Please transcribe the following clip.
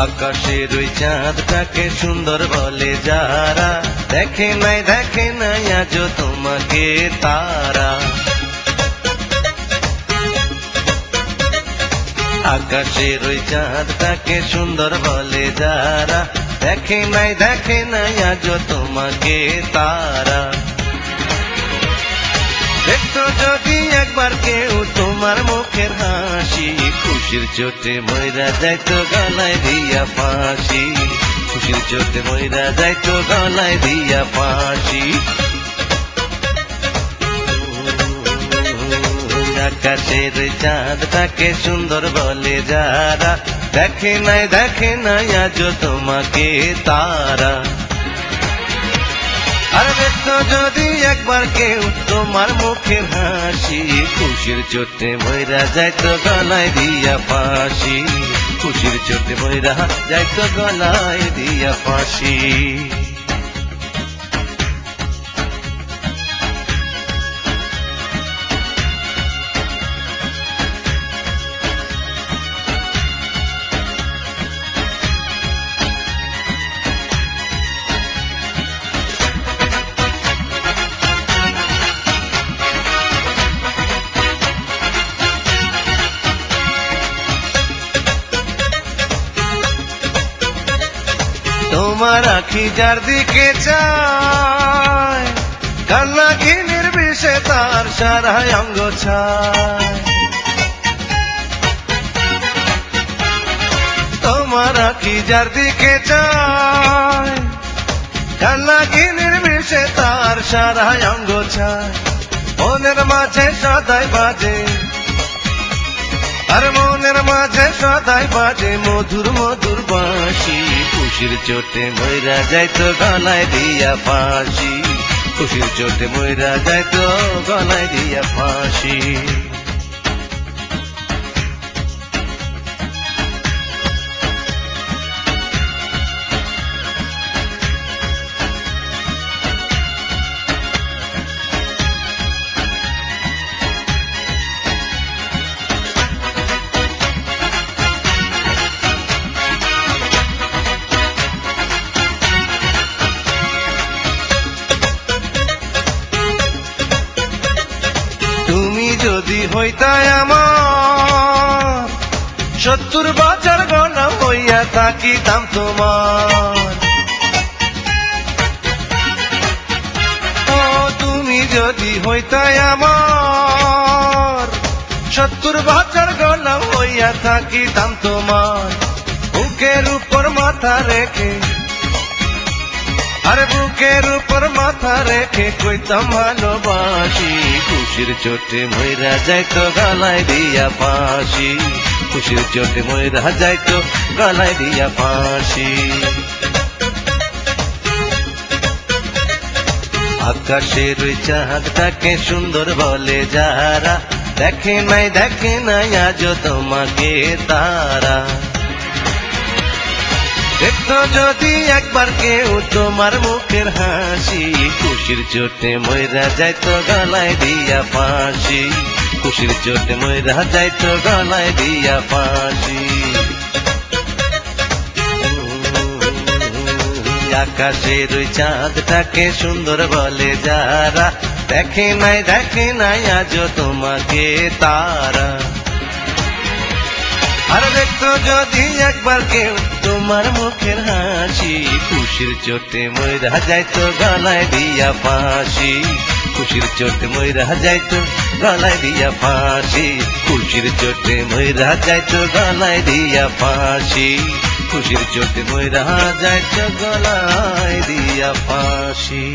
আকাশের ওই চাঁদটাকে সুন্দর বলে যারা, দেখে নাই আজ তোমাকে তারা। আকাশের ওই চাঁদটাকে সুন্দর বলে যারা, দেখে নাই আজ তোমাকে তারা। দেখতো যদি একবার কেউ তোমার মুখের হাসি, খুশির চোটে মইরা যাইতো গলায় দিয়া ফাঁসি। খুশির চোটে মইরা যাইতো গলায় দিয়া ফাঁসি। আকাশের চাঁদটাকে সুন্দর বলে যারা, দেখে নাই আজ তোমাকে তারা। আর দেখতো যদি একবার কেউ তোমার মুখের হাসি, খুশির চোটে মইরা যাইতো গলায় দিয়া ফাঁসি। খুশির চোটে মইরা যাইতো গলায় দিয়া ফাঁসি। তোমার আখি যার দিকে চায়, কান্না কি নির্বিষে তার সারা অঙ্গ ছায়। তোমার আখি যার দিকে চায়, কান্না কি নির্বিষে তার সারা অঙ্গ ছায়। মনের মাঝে সদাই বাজে, আর মনের মাঝে সদাই বাজে মধুর মধুর বাঁশি। খুশির চোটে মইরা যাইতো গলায় দিয়া ফাঁসি। খুশির চোটে মইরা যাইতো গলায় দিয়া ফাঁসি। যদি হইতাই আমার ৭০ বছর গোনা হইয়া থাকিতাম তোমার। ও তুমি যদি হইতাই আমার ৭০ বছর গোনা হইয়া থাকিতাম তোমার। বুকের উপর মাথা রেখে, আরে বুকের উপর মাথা রেখে কইতাম ভালোবাসি। খুশির চোটে মইরা যাইতো গলায় দিয়া ফাঁসি। খুশির চোটে মইরা যাইতো গলায় দিয়া ফাঁসি। আকাশের ওই চাঁদটাকে সুন্দর বলে যারা, দেখে নাই আজ তোমাকে তারা। দেখতো যদি একবার কেউ তোমার মুখের হাসি, খুশির চোটে মইরা যাইতো গলায় দিয়া ফাঁসি। খুশির চোটে মইরা যাইতো গলায় দিয়া ফাঁসি। আকাশের ওই চাঁদটাকে সুন্দর বলে যারা, দেখে নাই আজ তোমাকে তারা। আর দেখতো যদি একবার কেউ তোমার মুখের হাসি, খুশির চোটে মইরা যাইতো গলায় দিয়া ফাঁসি। খুশির চোটে মইরা যাইতো গলায় দিয়া ফাঁসি। খুশির চোটে মইরা যাইতো গলায় দিয়া ফাঁসি। খুশির চোটে মইরা যাইতো গলায় দিয়া ফাঁসি।